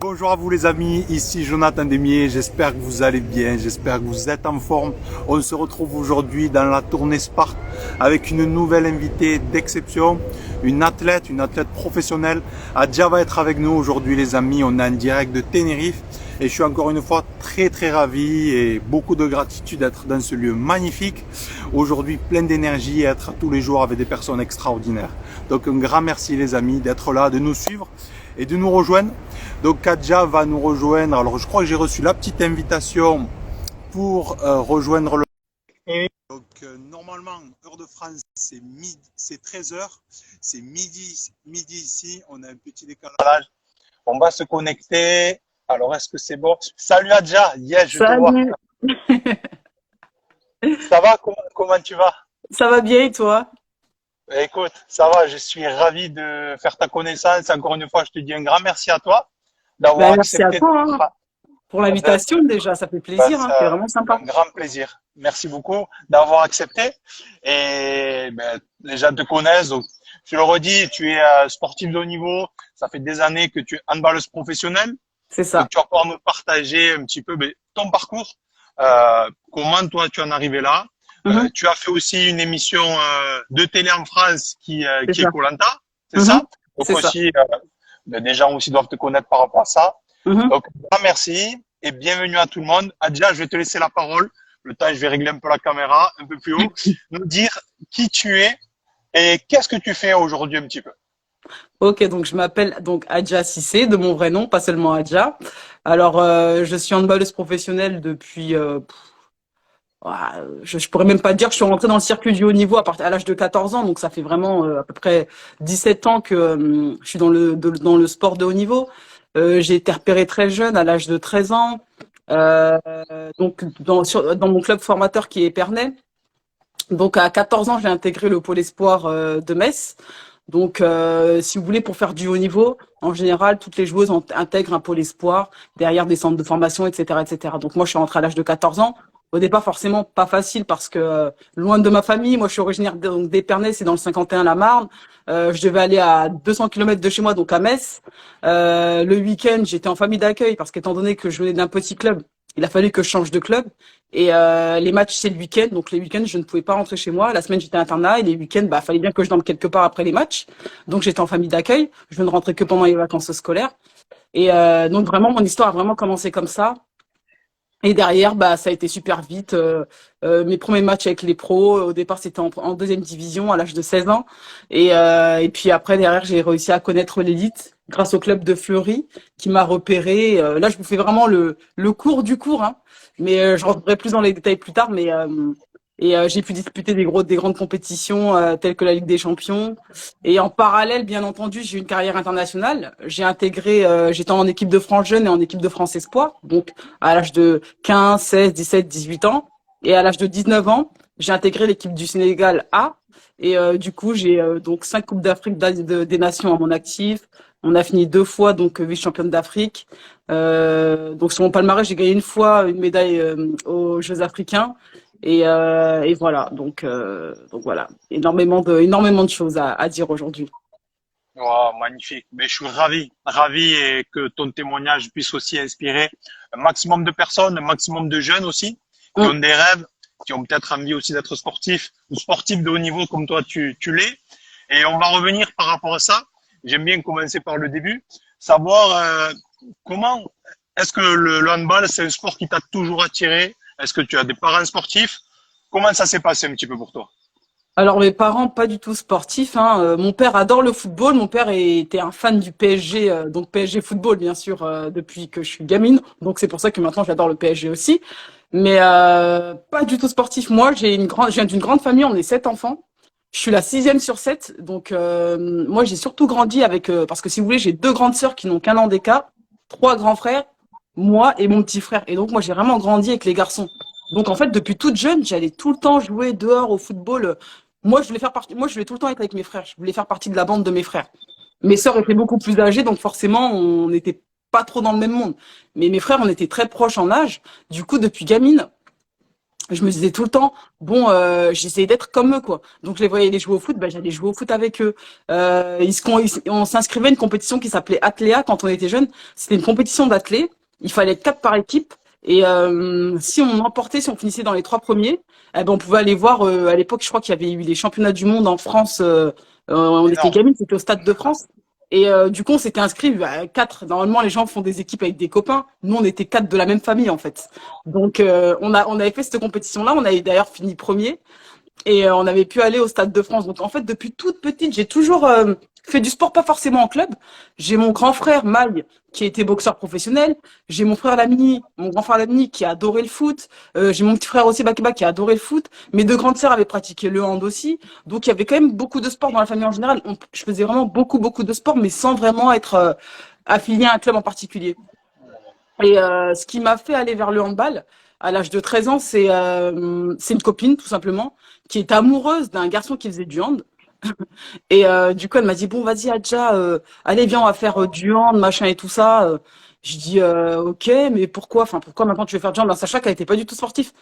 Bonjour à vous les amis, ici Jonathan Demier, j'espère que vous allez bien, j'espère que vous êtes en forme. On se retrouve aujourd'hui dans la tournée Sparte avec une nouvelle invitée d'exception, une athlète professionnelle. Adja va être avec nous aujourd'hui les amis, on est en direct de Tenerife et je suis encore une fois très ravi et beaucoup de gratitude d'être dans ce lieu magnifique. Aujourd'hui plein d'énergie et être tous les jours avec des personnes extraordinaires. Donc un grand merci les amis d'être là, de nous suivre et de nous rejoindre. Donc Adja va nous rejoindre. Alors je crois que j'ai reçu la petite invitation pour rejoindre le. Donc normalement heure de France c'est 13h, c'est midi ici, on a un petit décalage. On va se connecter. Alors est-ce que c'est bon? Salut Adja, yes, je te vois. Salut, Ça va? Comment tu vas? ça va bien et toi? Écoute, ça va, je suis ravi de faire ta connaissance. Encore une fois, je te dis un grand merci à toi d'avoir Ben, merci à accepté toi hein, pour d'être. l'invitation déjà, ça fait Ben, plaisir, hein, c'est ça, vraiment sympa. un grand plaisir. Merci beaucoup d'avoir accepté. Et ben, les gens te connaissent. Donc, je le redis, tu es sportif de haut niveau. Ça fait des années que tu es handballeuse professionnelle. C'est Donc, ça. tu vas pouvoir nous partager un petit peu ben, ton parcours. Comment toi, tu en es arrivé là. Mhm, Tu as fait aussi une émission de télé en France c'est qui est ça. koh c'est Mhm, ça? Donc c'est ça. aussi, ben, des gens aussi doivent te connaître par rapport à ça. Mhm. Donc, grand merci et bienvenue à tout le monde. Adja, je vais te laisser la parole. Le temps, je vais régler un peu la caméra, un peu plus haut. Nous dire qui tu es et qu'est-ce que tu fais aujourd'hui un petit peu. Ok, donc je m'appelle donc Adja Cissé, de mon vrai nom, pas seulement Adja. Alors, je suis handballeuse professionnelle depuis, je pourrais même pas dire que je suis rentrée dans le circuit du haut niveau à l'âge de 14 ans, donc ça fait vraiment à peu près 17 ans que je suis dans le sport de haut niveau. J'ai été repérée très jeune, à l'âge de 13 ans, euh, donc dans mon club formateur qui est Épernay. Donc à 14 ans, j'ai intégré le pôle espoir de Metz. Donc si vous voulez, pour faire du haut niveau, en général, toutes les joueuses intègrent un pôle espoir derrière des centres de formation, etc., etc. Donc moi, je suis rentrée à l'âge de 14 ans. Au départ, forcément, pas facile parce que loin de ma famille, moi, je suis originaire d'Épernay, c'est dans le 51 la Marne. Je devais aller à 200 kilomètres de chez moi, donc à Metz. Le week-end, j'étais en famille d'accueil parce qu'étant donné que je venais d'un petit club, il a fallu que je change de club. Et les matchs, c'est le week-end. Donc les week-ends, je ne pouvais pas rentrer chez moi. La semaine, j'étais à internat. Et les week-ends, bah, fallait bien que je dorme quelque part après les matchs. Donc j'étais en famille d'accueil. Je ne rentrais que pendant les vacances scolaires. Et donc vraiment, mon histoire a vraiment commencé comme ça. Et derrière, bah, ça a été super vite. Mes premiers matchs avec les pros, au départ, c'était en deuxième division à l'âge de 16 ans. Et puis après, derrière, j'ai réussi à connaître l'élite grâce au club de Fleury qui m'a repéré. Là, je vous fais vraiment le cours du cours, hein. Mais je rentrerai plus dans les détails plus tard. Mais j'ai pu disputer des grandes compétitions telles que la Ligue des Champions. Et en parallèle, bien entendu, j'ai eu une carrière internationale. J'étais en équipe de France jeune et en équipe de France espoir. Donc à l'âge de 15, 16, 17, 18 ans. Et à l'âge de 19 ans, j'ai intégré l'équipe du Sénégal A. Et du coup, j'ai donc 5 Coupes d'Afrique des Nations à mon actif. On a fini 2 fois donc vice-championne d'Afrique. Donc sur mon palmarès, j'ai gagné une fois une médaille aux Jeux africains. Et voilà, donc voilà, énormément de choses à dire aujourd'hui. Wow, magnifique. Mais je suis ravi et que ton témoignage puisse aussi inspirer un maximum de personnes, un maximum de jeunes aussi, qui Mm. ont des rêves, qui ont peut-être envie aussi d'être sportifs ou sportifs de haut niveau comme toi tu l'es. Et on va revenir par rapport à ça. J'aime bien commencer par le début, savoir comment est-ce que le handball c'est un sport qui t'a toujours attiré? Est-ce que tu as des parents sportifs? Comment ça s'est passé un petit peu pour toi? Alors mes parents pas du tout sportifs, hein. Mon père adore le football. Mon père était un fan du PSG, donc PSG football bien sûr depuis que je suis gamine. Donc c'est pour ça que maintenant j'adore le PSG aussi. Mais pas du tout sportif. Moi je viens d'une grande famille. On est 7 enfants. Je suis la sixième sur 7. Donc moi j'ai surtout grandi avec parce que si vous voulez j'ai 2 grandes sœurs qui n'ont qu'un an d'écart, 3 grands frères, moi et mon petit frère. Et donc moi j'ai vraiment grandi avec les garçons. Donc en fait depuis toute jeune j'allais tout le temps jouer dehors au football. Moi, je voulais tout le temps être avec mes frères. Je voulais faire partie de la bande de mes frères. Mes sœurs étaient beaucoup plus âgées, donc forcément, on n'était pas trop dans le même monde. Mais mes frères, on était très proches en âge. Du coup, depuis gamine, je me disais tout le temps, bon, j'essayais d'être comme eux, quoi. Donc, je les voyais aller jouer au foot, ben, j'allais jouer au foot avec eux. On s'inscrivait à une compétition qui s'appelait Atléa quand on était jeune. C'était une compétition d'athlé. Il fallait être 4 par équipe. Et si on emportait, si on finissait dans les 3 premiers, eh ben, on pouvait aller voir, à l'époque, je crois qu'il y avait eu les championnats du monde en France. On était Énorme. gamines, c'était au Stade de France. Et du coup, on s'était inscrits à 4. Normalement, les gens font des équipes avec des copains. Nous, on était 4 de la même famille, en fait. Donc, on avait fait cette compétition-là. On avait d'ailleurs fini premier et on avait pu aller au Stade de France. Donc, en fait, depuis toute petite, j'ai toujours fait du sport, pas forcément en club. J'ai mon grand frère, Maï, qui était boxeur professionnel. J'ai mon frère Lamini, mon grand frère Lamini, qui a adoré le foot. J'ai mon petit frère aussi, Bakiba, qui a adoré le foot. Mes 2 grandes sœurs avaient pratiqué le hand aussi. Donc, il y avait quand même beaucoup de sport dans la famille en général. Je faisais vraiment beaucoup, beaucoup de sport, mais sans vraiment être affilié à un club en particulier. Et ce qui m'a fait aller vers le handball à l'âge de 13 ans, c'est une copine, tout simplement, qui est amoureuse d'un garçon qui faisait du hand. Et du coup, elle m'a dit, bon, vas-y, Adja, allez, viens, on va faire du hand, machin et tout ça. Je dis, ok, mais pourquoi? Enfin, pourquoi maintenant tu veux faire du hand? Ben, sachant qu'elle était pas du tout sportive,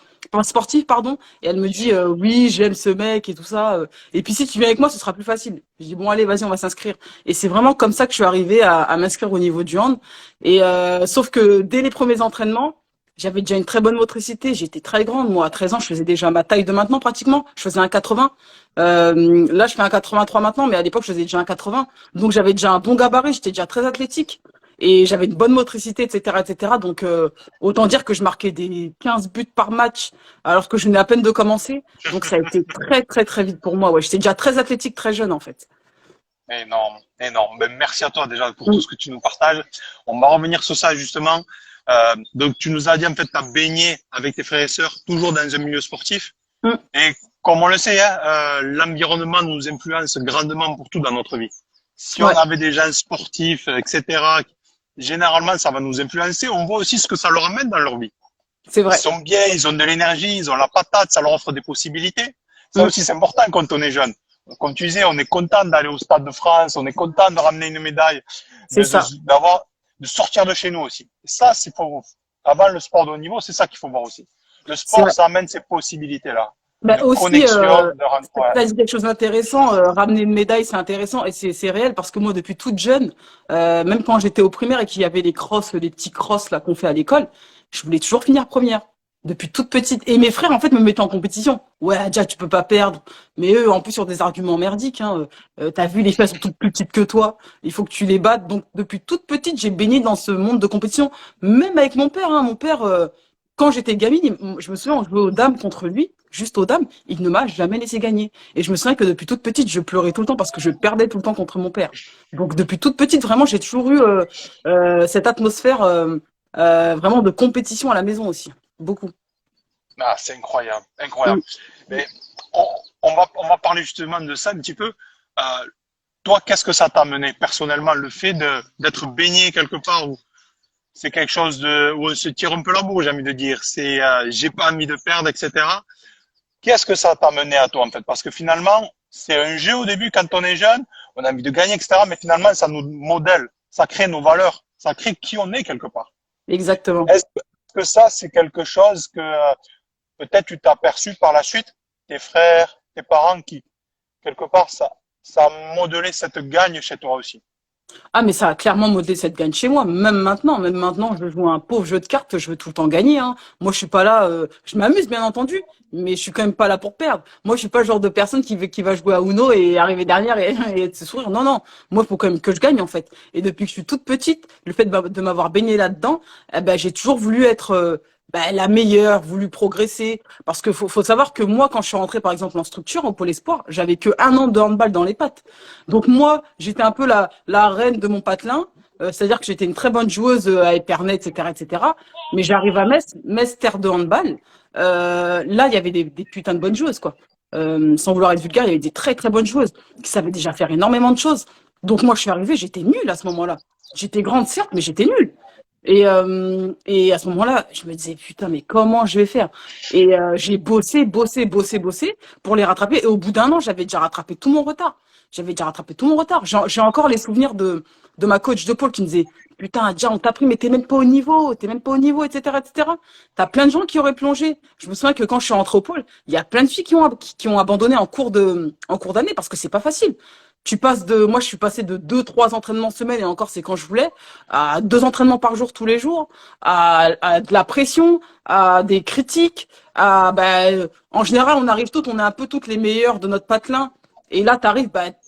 pardon. Et elle me dit, oui, j'aime ce mec et tout ça. Et puis si tu viens avec moi, ce sera plus facile. Je dis, bon, allez, vas-y, on va s'inscrire. Et c'est vraiment comme ça que je suis arrivée à m'inscrire au niveau du hand. Et sauf que dès les premiers entraînements, j'avais déjà une très bonne motricité. J'étais très grande. Moi, à 13 ans, je faisais déjà ma taille de maintenant pratiquement. Je faisais un 80. Là, je fais un 83 maintenant, mais à l'époque, je faisais déjà un 80. Donc, j'avais déjà un bon gabarit. J'étais déjà très athlétique et j'avais une bonne motricité, etc., etc. Donc, autant dire que je marquais des 15 buts par match alors que je venais à peine de commencer. Donc, ça a été très, très, très vite pour moi. Ouais, j'étais déjà très athlétique, très jeune en fait. Énorme, énorme. Ben, merci à toi déjà pour tout ce que tu nous partages. On va revenir sur ça justement. Donc tu nous as dit en fait tu as baigné avec tes frères et sœurs toujours dans un milieu sportif. Mm. Et comme on le sait, hein, l'environnement nous influence grandement pour tout dans notre vie. Si on Ouais, avait des gens sportifs, etc., généralement ça va nous influencer. On voit aussi ce que ça leur amène dans leur vie. c'est Ils vrai. sont bien, ils ont de l'énergie, ils ont la patate, ça leur offre des possibilités. Ça Mm. aussi c'est important quand on est jeune. Comme tu disais, on est content d'aller au Stade de France, on est content de ramener une médaille, C'est ça. d'avoir, de sortir de chez nous aussi. Et ça, c'est pour, avant le sport de haut niveau, c'est ça qu'il faut voir aussi. Le C'est sport, vrai. ça amène ces possibilités-là. Bah De aussi, connexion, de rendre, ouais. tu as dit quelque chose d'intéressant. Ramener une médaille, c'est intéressant et c'est réel parce que moi, depuis toute jeune, même quand j'étais au primaire et qu'il y avait les crosses, les petits crosses là qu'on fait à l'école, je voulais toujours finir première. Depuis toute petite. Et mes frères, en fait, me mettaient en compétition. Ouais, déjà, tu peux pas perdre. Mais eux, en plus, sur des arguments merdiques, hein. T'as vu, les filles elles sont toutes plus petites que toi. Il faut que tu les battes. Donc, depuis toute petite, j'ai baigné dans ce monde de compétition. Même avec mon père, hein. Mon père, quand j'étais gamine, je me souviens, on jouait aux dames contre lui, juste aux dames. Il ne m'a jamais laissé gagner. Et je me souviens que depuis toute petite, je pleurais tout le temps parce que je perdais tout le temps contre mon père. Donc, depuis toute petite, vraiment, j'ai toujours eu cette atmosphère vraiment de compétition à la maison aussi. Beaucoup. Ah, c'est incroyable, Mm. incroyable. Mais on, on va parler justement de ça un petit peu. Euh, Toi, qu'est-ce que ça t'a amené personnellement, le fait d'être baigné quelque part où c'est quelque chose de, où on se tire un peu la bourre, j'ai envie de dire. C'est, j'ai pas envie de perdre, etc. Qu'est-ce que ça t'a mené à toi, en fait? Parce que finalement, c'est un jeu au début quand on est jeune, on a envie de gagner, etc. Mais finalement, ça nous modèle, ça crée nos valeurs, ça crée qui on est quelque part. Exactement. Est-ce que ça, c'est quelque chose que peut-être tu t'as perçu par la suite, tes frères, tes parents qui, quelque part, ça a modelé cette gagne chez toi aussi? Ah, mais ça a clairement modelé cette gagne chez moi. Même maintenant, je joue à un pauvre jeu de cartes, je veux tout le temps gagner, hein. Moi, je suis pas là, je m'amuse, bien entendu, mais je suis quand même pas là pour perdre. Moi, je suis pas le genre de personne qui va jouer à Uno et arriver derrière et se sourire. Non, non. Moi, il faut quand même que je gagne, en fait. Et depuis que je suis toute petite, le fait de m'avoir baigné là-dedans, eh ben, j'ai toujours voulu être, la meilleure, voulu progresser. Parce que faut savoir que moi, quand je suis rentrée, par exemple, en structure, au Pôle Espoir, j'avais que 1 an de handball dans les pattes. Donc moi, j'étais un peu la reine de mon patelin. C'est-à-dire que j'étais une très bonne joueuse à Épernay, etc., etc. Mais j'arrive à Metz, terre de handball. Là, il y avait des putains de bonnes joueuses, quoi. Sans vouloir être vulgaire, il y avait des très très bonnes joueuses qui savaient déjà faire énormément de choses. Donc moi, je suis arrivée, j'étais nulle à ce moment-là. J'étais grande, certes, mais j'étais nulle. Et à ce moment-là, je me disais, putain, mais comment je vais faire? Et j'ai bossé pour les rattraper. Et au bout d'1 an, j'avais déjà rattrapé tout mon retard. J'ai encore les souvenirs de ma coach de pôle qui me disait, putain, déjà, on t'a pris, mais t'es même pas au niveau, etc., etc. T'as plein de gens qui auraient plongé. Je me souviens que quand je suis rentrée au pôle, il y a plein de filles qui ont abandonné en cours d'année parce que c'est pas facile. Moi, je suis passée de 2, 3 entraînements semaine, et encore, c'est quand je voulais, à 2 entraînements par jour tous les jours, à de la pression, à des critiques, en général, on est un peu toutes les meilleures de notre patelin. Et là,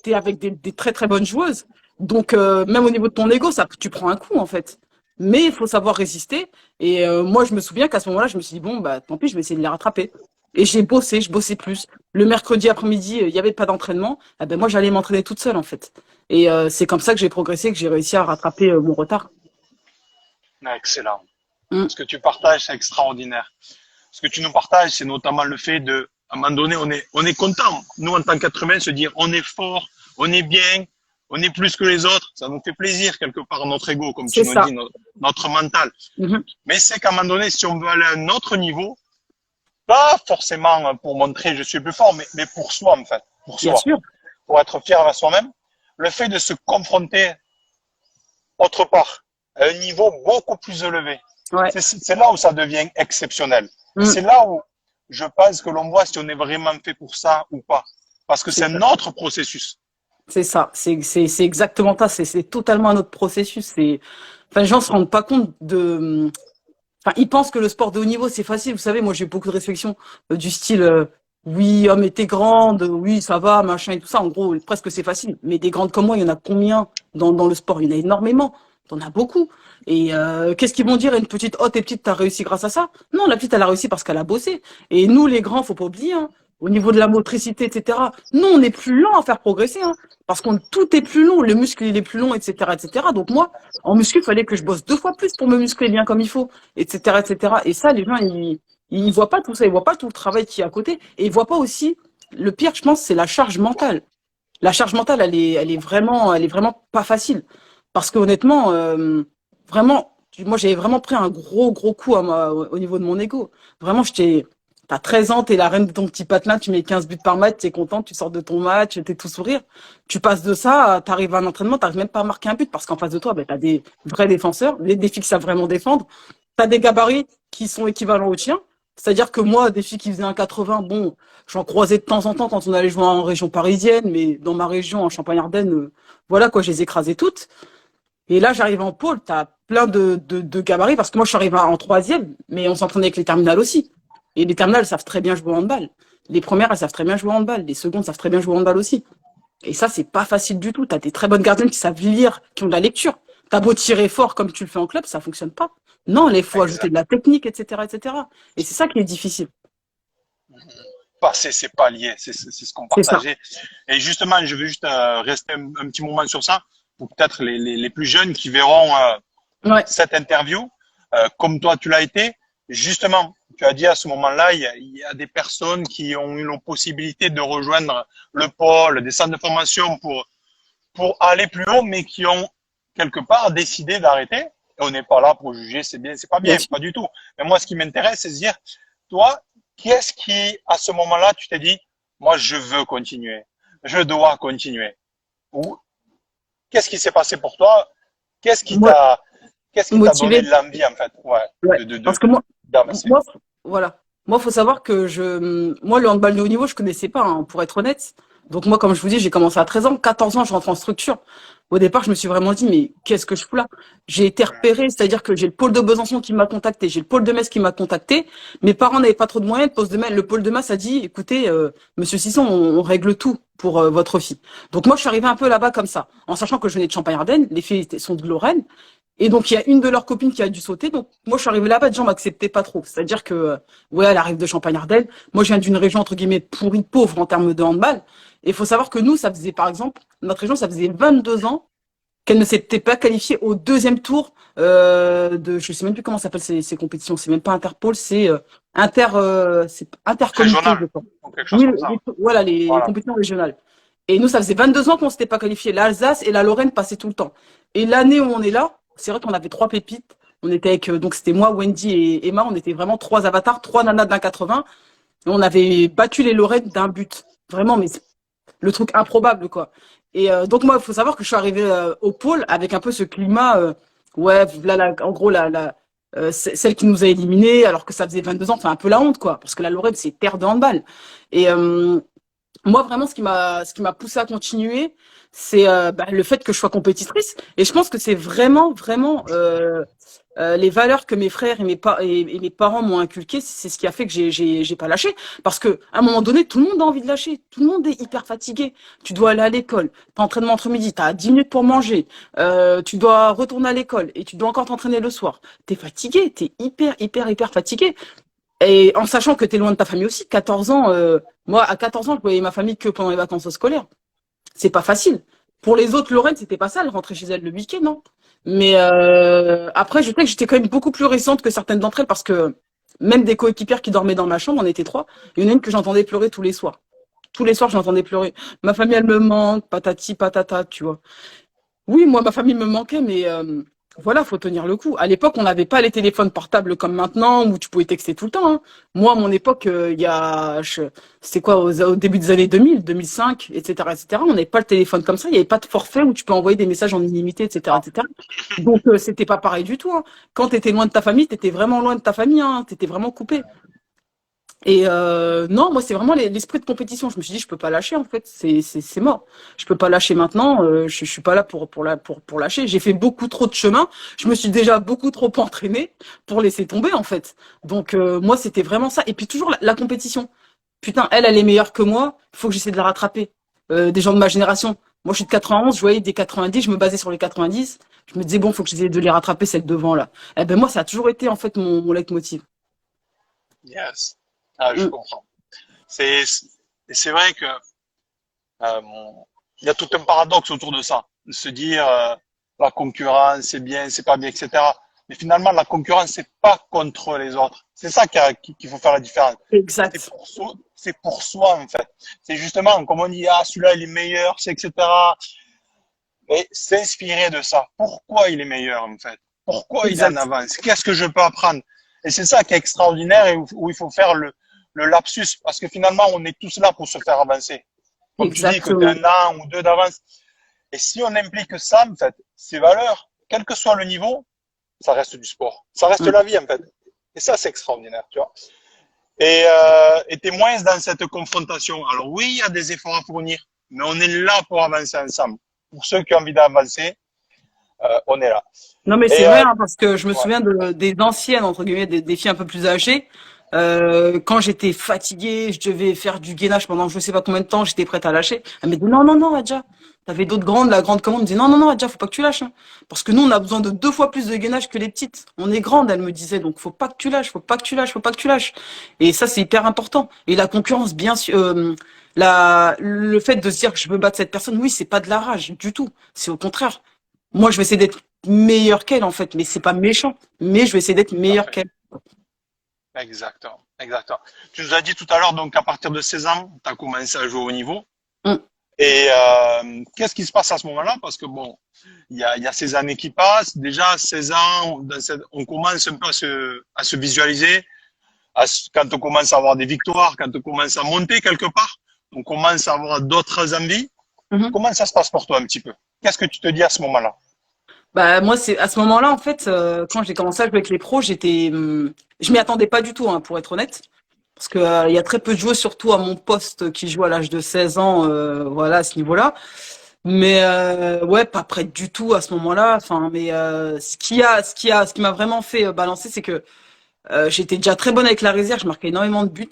t'es avec des très très bonnes joueuses. Donc, même au niveau de ton ego, tu prends un coup, en fait. Mais il faut savoir résister. Et moi, je me souviens qu'à ce moment-là, je me suis dit, bon, bah, tant pis, je vais essayer de les rattraper. Et je bossais plus. Le mercredi après-midi, il y avait pas d'entraînement. Eh ben, moi, j'allais m'entraîner toute seule, en fait. Et c'est comme ça que j'ai progressé, que j'ai réussi à rattraper mon retard. Ah, excellent. Mm. Ce que tu partages, c'est extraordinaire. Ce que tu nous partages, c'est notamment le fait de, à un moment donné, on est content. Nous, en tant qu'être humain, se dire, on est fort, on est bien, on est plus que les autres. Ça nous fait plaisir, quelque part, notre ego, comme tu C'est nous ça. dis, notre mental. Mhm. Mais c'est qu'à un moment donné, si on veut aller à un autre niveau, pas forcément pour montrer je suis plus fort, mais pour soi, en fait. Pour Bien soi. sûr. Pour être fier avec soi-même. Le fait de se confronter autre part, à un niveau beaucoup plus élevé. Ouais. C'est là où ça devient exceptionnel. Mm. C'est là où je pense que l'on voit si on est vraiment fait pour ça ou pas. Parce que c'est un autre processus. C'est ça, c'est exactement ça, c'est totalement un autre processus. Enfin, les gens se rendent pas compte enfin, ils pensent que le sport de haut niveau, c'est facile. Vous savez, moi, j'ai beaucoup de réflexions du style, oui, oh, mais t'es grande, oui, ça va, machin et tout ça. En gros, presque c'est facile. Mais des grandes comme moi, il y en a combien dans le sport? Il y en a énormément. T'en as beaucoup. Et qu'est-ce qu'ils vont dire? Une petite, oh, t'es petite, t'as réussi grâce à ça? Non, la petite, elle a réussi parce qu'elle a bossé. Et nous, les grands, faut pas oublier, hein, au niveau de la motricité, etc. Nous, on est plus lent à faire progresser, hein, parce qu'on tout est plus long, le muscle il est plus long, etc., etc. Donc moi, en muscu, il fallait que je bosse 2 fois plus pour me muscler bien comme il faut, etc., etc. Et ça, les gens, ils voient pas tout ça, ils voient pas tout le travail qui est à côté, et ils voient pas aussi. Le pire, je pense, c'est la charge mentale. La charge mentale, elle est vraiment pas facile, parce que honnêtement, vraiment, moi, j'avais vraiment pris un gros coup au niveau de mon ego. Vraiment, t'as 13 ans, t'es la reine de ton petit patelin, tu mets 15 buts par match, t'es content, tu sors de ton match, t'es tout sourire. Tu passes de ça, t'arrives à un entraînement, t'arrives même pas à marquer un but parce qu'en face de toi, ben, t'as des vrais défenseurs, des filles qui savent vraiment défendre. T'as des gabarits qui sont équivalents aux tiens. C'est-à-dire que moi, des filles qui faisaient un 80, bon, j'en croisais de temps en temps quand on allait jouer en région parisienne, mais dans ma région, en Champagne-Ardenne, voilà quoi, je les écrasais toutes. Et là, j'arrive en pôle, t'as plein de gabarits, parce que moi, je suis arrivée en troisième, mais on s'entraînait avec les terminales aussi. Et les terminales savent très bien jouer au handball. Les premières, elles savent très bien jouer au handball. Les secondes savent très bien jouer au handball aussi. Et ça, c'est pas facile du tout. T'as des très bonnes gardiennes qui savent lire, qui ont de la lecture. T'as beau tirer fort comme tu le fais en club, ça fonctionne pas. Non, il faut ajouter de la technique, etc., etc. Et c'est ça qui est difficile. C'est pas lié, c'est ce qu'on C'est ça. partageait. Et justement, je veux juste rester un petit moment sur ça, pour peut-être les plus jeunes qui verront Ouais. cette interview, comme toi tu l'as été. Justement, tu as dit à ce moment-là, il y a des personnes qui ont eu la possibilité de rejoindre le pôle, des centres de formation pour aller plus haut, mais qui ont quelque part décidé d'arrêter. Et on n'est pas là pour juger, c'est bien, c'est pas bien, Bien sûr. pas du tout. Mais moi, ce qui m'intéresse, c'est de dire, toi, qu'est-ce qui, à ce moment-là, tu t'es dit, moi, je veux continuer, je dois continuer. Ou qu'est-ce qui s'est passé pour toi? Qu'est-ce qui Moi, t'a, qu'est-ce qui t'a donné motivé. de l'envie, en fait, ouais, Ouais. Parce que d'avancer. moi, voilà. Moi, faut savoir que moi, le handball de haut niveau, je connaissais pas, hein, pour être honnête. Donc moi, comme je vous dis, j'ai commencé à 13 ans, 14 ans, je rentre en structure. Au départ, je me suis vraiment dit, mais qu'est-ce que je fous là? J'ai été repéré, c'est-à-dire que j'ai le pôle de Besançon qui m'a contacté, j'ai le pôle de Metz qui m'a contacté. Mes parents n'avaient pas trop de moyens. Le pôle de Metz a dit, écoutez, Monsieur Sisson, on règle tout pour votre fille. Donc moi, je suis arrivée un peu là-bas comme ça, en sachant que je venais de Champagne-Ardenne, les filles sont de Lorraine. Et donc, il y a une de leurs copines qui a dû sauter. Donc, moi, je suis arrivée là-bas, les gens m'acceptaient pas trop. C'est-à-dire que, ouais, elle arrive de Champagne-Ardenne. Moi, je viens d'une région, entre guillemets, pourrie, pauvre en termes de handball. Et il faut savoir que nous, ça faisait, par exemple, notre région, ça faisait 22 ans qu'elle ne s'était pas qualifiée au deuxième tour je sais même plus comment s'appellent ces compétitions. C'est même pas Interpol, c'est intercomité, je Régional, crois. ou quelque chose Oui, comme ça. voilà, les Voilà. compétitions régionales. Et nous, ça faisait 22 ans qu'on s'était pas qualifié. L'Alsace et la Lorraine passaient tout le temps. Et l'année où on est là, c'est vrai qu'on avait 3 pépites. On était avec, donc c'était moi, Wendy et Emma. On était vraiment 3 avatars, 3 nanas d'un 80. Et on avait battu les Lorraines d'un but. Vraiment, mais le truc improbable, quoi. Et donc moi, il faut savoir que je suis arrivée au pôle avec un peu ce climat Ouais, en gros, celle qui nous a éliminés, alors que ça faisait 22 ans, fait un peu la honte, quoi. Parce que la Lorraine, c'est terre de handball. Et moi, vraiment, ce qui m'a poussé à continuer, c'est le fait que je sois compétitrice. Et je pense que c'est vraiment, vraiment les valeurs que mes frères et mes parents m'ont inculquées, c'est ce qui a fait que j'ai pas lâché. Parce que à un moment donné, tout le monde a envie de lâcher. Tout le monde est hyper fatigué. Tu dois aller à l'école. T'as entraînement entre midi. T'as 10 minutes pour manger. Tu dois retourner à l'école et tu dois encore t'entraîner le soir. T'es fatigué. T'es hyper, hyper, hyper fatigué. Et en sachant que t'es loin de ta famille aussi. 14 ans. Moi, à 14 ans, je voyais ma famille que pendant les vacances scolaires. C'est pas facile. Pour les autres, Lorraine, c'était pas ça. Elle rentrait chez elle le week-end, non. Mais après, je sais que j'étais quand même beaucoup plus récente que certaines d'entre elles parce que même des coéquipières qui dormaient dans ma chambre, on était trois. Il y en a une que j'entendais pleurer tous les soirs. Tous les soirs, je l'entendais pleurer. Ma famille, elle me manque, patati patata, tu vois. Oui, moi, ma famille me manquait, mais voilà, faut tenir le coup. À l'époque, on n'avait pas les téléphones portables comme maintenant, où tu pouvais texter tout le temps, hein. Moi, à mon époque, c'était quoi, au début des années 2000, 2005, etc., etc., on n'avait pas le téléphone comme ça, il n'y avait pas de forfait où tu peux envoyer des messages en illimité, etc., etc. Donc, c'était pas pareil du tout, hein. Quand tu étais loin de ta famille, tu étais vraiment loin de ta famille, hein. Tu étais vraiment coupé. Et non, moi c'est vraiment l'esprit de compétition. Je me suis dit je peux pas lâcher en fait, c'est mort. Je peux pas lâcher maintenant. Je suis pas là pour lâcher. J'ai fait beaucoup trop de chemin. Je me suis déjà beaucoup trop entraîné pour laisser tomber en fait. Donc moi c'était vraiment ça. Et puis toujours la compétition. Putain, elle est meilleure que moi. Il faut que j'essaie de la rattraper. Des gens de ma génération. Moi je suis de 91. Je voyais des 90. Je me basais sur les 90. Je me disais bon, faut que j'essaie de les rattraper celles devant là. Eh ben moi ça a toujours été en fait mon leitmotiv. Yes. Ah, je Mm. comprends. C'est vrai que il y a tout un paradoxe autour de ça, de se dire la concurrence c'est bien, c'est pas bien, etc. Mais finalement, la concurrence c'est pas contre les autres. C'est ça qu'il faut faire la différence. Exact. C'est pour soi en fait. C'est justement comme on dit ah celui-là il est meilleur, c'est etc. Et s'inspirer de ça. Pourquoi il est meilleur en fait? Pourquoi il est en Exact. avance? Qu'est-ce que je peux apprendre? Et c'est ça qui est extraordinaire et où il faut faire le lapsus parce que finalement on est tous là pour se faire avancer. Comme tu dis que tu as Exactement. un an ou deux d'avance. Et si on implique ça, en fait, ces valeurs, quel que soit le niveau, ça reste du sport. Ça reste Mm. la vie, en fait. Et ça, c'est extraordinaire, tu vois. Et t'es moins dans cette confrontation. Alors oui, il y a des efforts à fournir, mais on est là pour avancer ensemble. Pour ceux qui ont envie d'avancer, on est là. Non, mais c'est Et vrai, hein, parce que je me ouais, souviens des anciennes, entre guillemets, des filles un peu plus âgées. Quand j'étais fatiguée, je devais faire du gainage pendant je sais pas combien de temps, j'étais prête à lâcher. Elle me dit non, non, non, Adja. T'avais d'autres grandes, la grande commande me disait non, non, non, Adja, faut pas que tu lâches, hein. Parce que nous, on a besoin de 2 fois plus de gainage que les petites. On est grande, elle me disait, donc faut pas que tu lâches, faut pas que tu lâches, faut pas que tu lâches. Et ça, c'est hyper important. Et la concurrence, bien sûr, le fait de se dire que je veux battre cette personne, oui, c'est pas de la rage du tout. C'est au contraire. Moi, je vais essayer d'être meilleure qu'elle, en fait, mais c'est pas méchant. Mais je vais essayer d'être tout à meilleure fait. qu'elle. Exactement. Exactement. Tu nous as dit tout à l'heure, donc, à partir de 16 ans, tu as commencé à jouer au niveau. Mm. Et qu'est-ce qui se passe à ce moment-là? Parce que bon, il y a ces années qui passent. Déjà, 16 ans, on commence un peu à se visualiser. Quand on commence à avoir des victoires, quand on commence à monter quelque part, on commence à avoir d'autres envies. Mhm. Comment ça se passe pour toi un petit peu? Qu'est-ce que tu te dis à ce moment-là? Bah moi c'est à ce moment-là en fait quand j'ai commencé à jouer avec les pros je m'y attendais pas du tout hein, pour être honnête parce que il y a très peu de joueurs surtout à mon poste qui jouent à l'âge de 16 ans voilà à ce niveau-là mais ouais pas prête du tout à ce moment-là enfin mais ce qui m'a vraiment fait balancer c'est que j'étais déjà très bonne avec la réserve, je marquais énormément de buts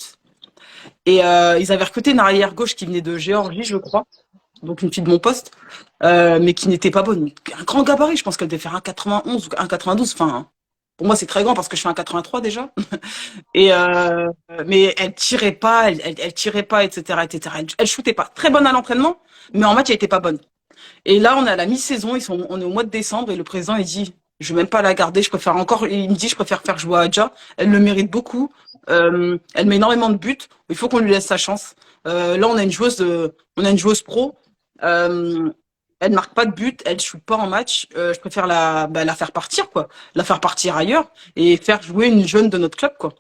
et ils avaient recruté une arrière gauche qui venait de Géorgie je crois donc une fille de mon poste, mais qui n'était pas bonne. Un grand gabarit, je pense qu'elle devait faire un 91 ou un 92. Enfin, pour moi, c'est très grand parce que je fais un 83 déjà. Et mais elle tirait pas, elle tirait pas, etc., etc. Elle shootait pas. Très bonne à l'entraînement, mais en match, elle était pas bonne. Et là, on est à la mi-saison, on est au mois de décembre et le président il dit, je vais même pas la garder, je préfère encore. Il me dit, je préfère faire jouer à Adja. Elle le mérite beaucoup. Elle met énormément de buts. Il faut qu'on lui laisse sa chance. Là, on a une joueuse pro. Euh, Elle marque pas de but, elle shoot pas en match. Je préfère la faire partir, quoi. La faire partir ailleurs et faire jouer une jeune de notre club, quoi.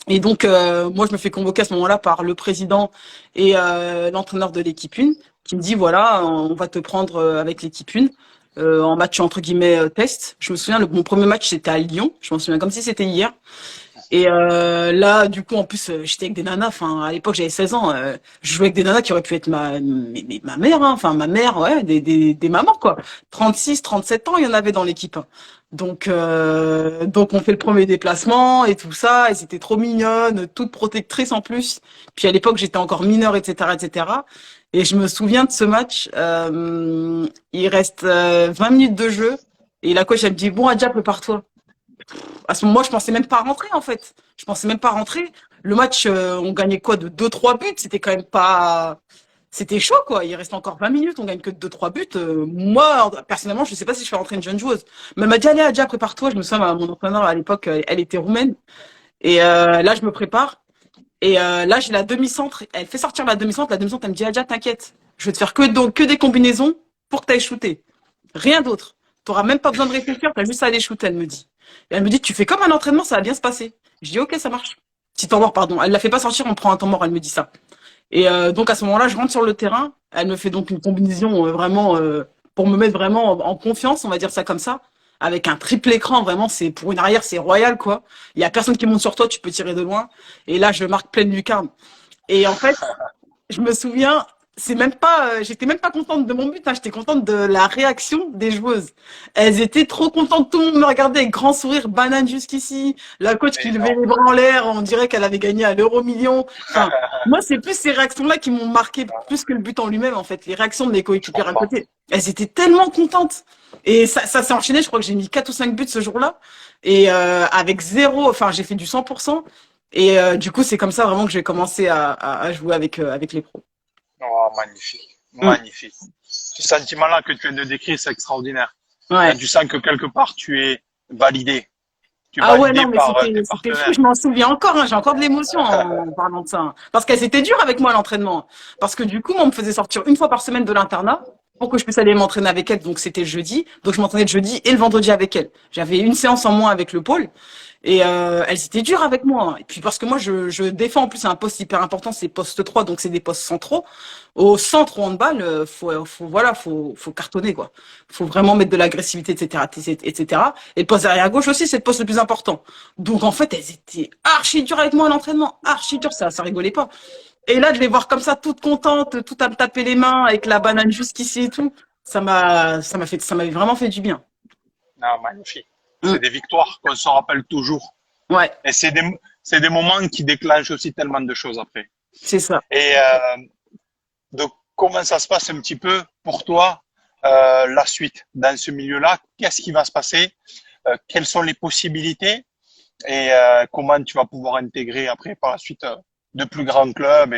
Et donc, moi, je me fais convoquer à ce moment-là par le président et l'entraîneur de l'équipe 1 qui me dit, voilà, on va te prendre avec l'équipe 1. en match entre guillemets test. Je me souviens, mon premier match c'était à Lyon. Je m'en souviens comme si c'était hier. Et là, du coup, en plus, j'étais avec des nanas. Enfin, à l'époque, j'avais 16 ans. Je jouais avec des nanas qui auraient pu être ma mère. Hein. Enfin, ma mère, ouais, des mamans, quoi. 36, 37 ans, il y en avait dans l'équipe. Donc, on fait le premier déplacement et tout ça. Et c'était trop mignonne, toute protectrice en plus. Puis à l'époque, j'étais encore mineure, etc., etc. Et je me souviens de ce match. Il reste 20 minutes de jeu. Et la coach, elle me dit, bon, Adja, prépare-toi. À ce moment-là, je pensais même pas rentrer, en fait. Je pensais même pas rentrer. Le match, on gagnait quoi de 2-3 buts. C'était quand même pas. C'était chaud, quoi. Il reste encore 20 minutes, on gagne que de 2-3 buts. Moi, personnellement, je sais pas si je fais rentrer une jeune joueuse. Mais elle m'a dit, allez, Adja, prépare-toi. Je me souviens, mon entraîneur à l'époque, elle était roumaine. Et là, je me prépare. Et là, j'ai la demi-centre. Elle fait sortir la demi-centre. La demi-centre, elle me dit, Adja, t'inquiète. Je vais te faire que des combinaisons pour que tu ailles shooter. Rien d'autre. T'auras même pas besoin de réfléchir, t'as juste à aller shooter, elle me dit. Et elle me dit, tu fais comme un entraînement, ça va bien se passer. Je dis, ok, ça marche. Petit temps mort, pardon. Elle la fait pas sortir, on prend un temps mort, elle me dit ça. Et donc à ce moment-là, je rentre sur le terrain. Elle me fait donc une combinaison vraiment pour me mettre vraiment en confiance, on va dire ça comme ça, avec un triple écran. Vraiment, c'est pour une arrière, c'est royal quoi. Il y a personne qui monte sur toi, tu peux tirer de loin. Et là, je marque pleine lucarne. Et en fait, je me souviens, c'est même pas, j'étais même pas contente de mon but, hein, j'étais contente de la réaction des joueuses. Elles étaient trop contentes, tout le monde me regardait avec grand sourire, banane jusqu'ici, la coach qui levait les bras en l'air, on dirait qu'elle avait gagné à l'euro-million. Enfin, moi, c'est plus ces réactions-là qui m'ont marqué, plus que le but en lui-même, en fait, les réactions de mes coéquipières à côté. Elles étaient tellement contentes. Et ça s'est enchaîné, je crois que j'ai mis 4 ou 5 buts ce jour-là. Et avec zéro, enfin, j'ai fait du 100%. Et du coup, c'est comme ça vraiment que j'ai commencé à jouer avec les pros. Oh, magnifique, magnifique. Ce sentiment-là que tu viens de décrire, c'est extraordinaire. Ouais. Tu sens que quelque part, tu es validé. Tu es Ah ouais, validé non, mais par tes c'était fou, partenaires. je m'en souviens encore, hein, j'ai encore de l'émotion en parlant de ça. Hein. Parce qu'elle c'était dur avec moi à l'entraînement. Parce que du coup, on me faisait sortir une fois par semaine de l'internat pour que je puisse aller m'entraîner avec elle. Donc c'était le jeudi. Donc je m'entraînais le jeudi et le vendredi avec elle. J'avais une séance en moins avec le pôle. Et elles étaient dures avec moi. Hein. Et puis parce que moi, je défends en plus un poste hyper important, c'est poste 3, donc c'est des postes centraux. Au centre au handball, faut cartonner quoi. Faut vraiment mettre de l'agressivité, etc., etc. Et le poste arrière gauche aussi, c'est le poste le plus important. Donc en fait, elles étaient archi dures avec moi à l'entraînement, archi dures, ça rigolait pas. Et là, de les voir comme ça, toutes contentes, toutes à me taper les mains avec la banane jusqu'ici et tout, ça m'avait vraiment fait du bien. Ah, magnifique. Mm. C'est des victoires qu'on se rappelle toujours. Ouais, Et c'est des moments qui déclenchent aussi tellement de choses après. c'est ça. Et donc, comment ça se passe un petit peu pour toi, la suite dans ce milieu-là? Qu'est-ce qui va se passer? Quelles sont les possibilités? Et comment tu vas pouvoir intégrer après, par la suite, de plus grands clubs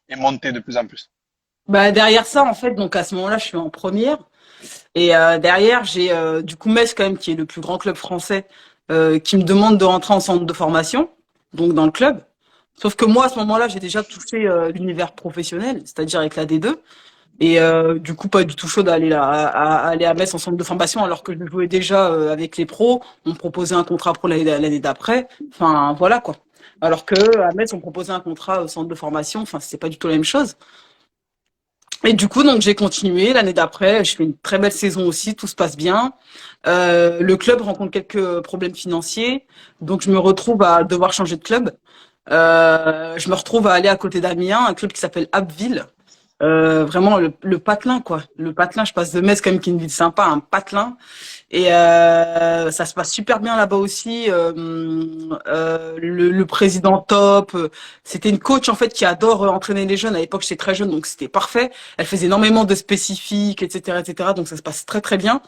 et monter de plus en plus? Bah derrière ça, en fait, donc à ce moment-là, je suis en première. Et derrière, j'ai du coup Metz quand même, qui est le plus grand club français, qui me demande de rentrer en centre de formation, donc dans le club. Sauf que moi, à ce moment-là, j'ai déjà touché l'univers professionnel, c'est-à-dire avec la D2. Et du coup, pas du tout chaud d'aller à aller à Metz en centre de formation, alors que je jouais déjà avec les pros. On me proposait un contrat pro l'année d'après. Enfin, voilà quoi. Alors que à Metz, on me proposait un contrat au centre de formation. Enfin, c'est pas du tout la même chose. Et du coup, donc j'ai continué l'année d'après. Je fais une très belle saison aussi, tout se passe bien. Le club rencontre quelques problèmes financiers, donc je me retrouve à devoir changer de club. Je me retrouve à aller à côté d'Amiens, un club qui s'appelle Abbeville. Vraiment le patelin quoi. Le patelin, je passe de Metz quand même qui est une ville sympa, à un patelin. Et ça se passe super bien là-bas aussi. Le président top. C'était une coach en fait qui adore entraîner les jeunes. À l'époque, j'étais très jeune, donc c'était parfait. Elle faisait énormément de spécifiques, etc., etc. Donc ça se passe très très bien.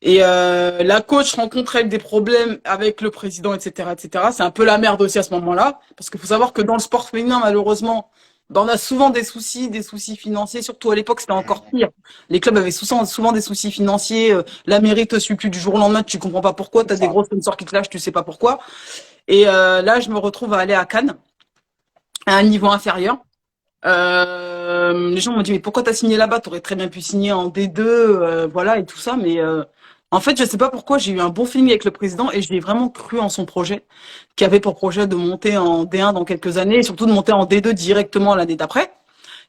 Et la coach rencontre avec des problèmes avec le président, etc., etc. C'est un peu la merde aussi à ce moment-là, parce qu'il faut savoir que dans le sport féminin, malheureusement, ben, on a souvent des soucis financiers. Surtout à l'époque, c'était encore pire. Les clubs avaient souvent des soucis financiers. La mairie te suit plus du jour au lendemain, tu comprends pas pourquoi. T'as des gros sponsors qui te lâchent, tu sais pas pourquoi. Et là, je me retrouve à aller à Cannes, à un niveau inférieur. Les gens m'ont dit mais pourquoi t'as signé là-bas? T'aurais très bien pu signer en D2, voilà et tout ça. Mais en fait, je sais pas pourquoi j'ai eu un bon feeling avec le président et j'ai vraiment cru en son projet, qui avait pour projet de monter en D1 dans quelques années et surtout de monter en D2 directement l'année d'après.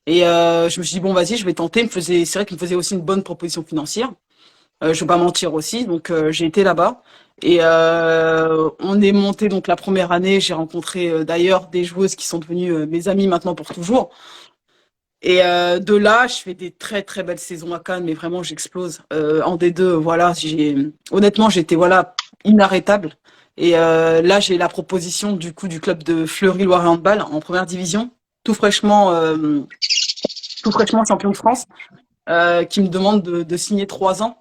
Et je me suis dit bon vas-y, je vais tenter. C'est vrai qu'il me faisait aussi une bonne proposition financière. Je vais pas mentir aussi. Donc j'ai été là-bas et on est monté donc la première année. J'ai rencontré d'ailleurs des joueuses qui sont devenues mes amies maintenant pour toujours. Et de là, je fais des très très belles saisons à Cannes, mais vraiment j'explose en D2. Voilà, honnêtement j'étais voilà inarrêtable. Et là j'ai la proposition du coup du club de Fleury-Loiret Handball en première division, tout fraîchement euh, tout fraîchement champion de France, qui me demande de signer 3 ans.